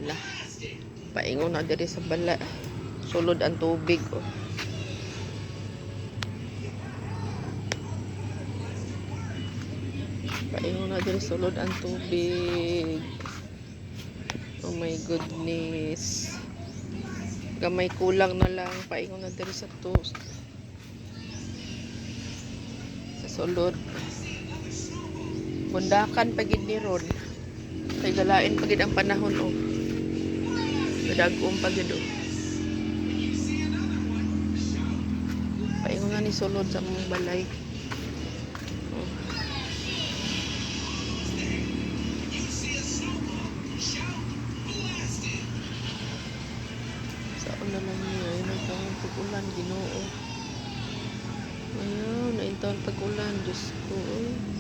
Hala. Paingon na diri sa bala. Sulod ang tubig, oh. Paingon na diri sulod ang tubig. Oh my goodness. Gamay kulang na lang. Paingon na diri sa toast. Sa sulod. Bundakan pagid ni ron. Kay galain pagid ang panahon, oh. Madagom pagid, oh. Paingon na ni sulod sa mong balay. Oh. Saan na lang niya? Ayun ang taong pag-ulan, Ginoo. Ayun, naintaon pag-ulan. Diyos ko, oh.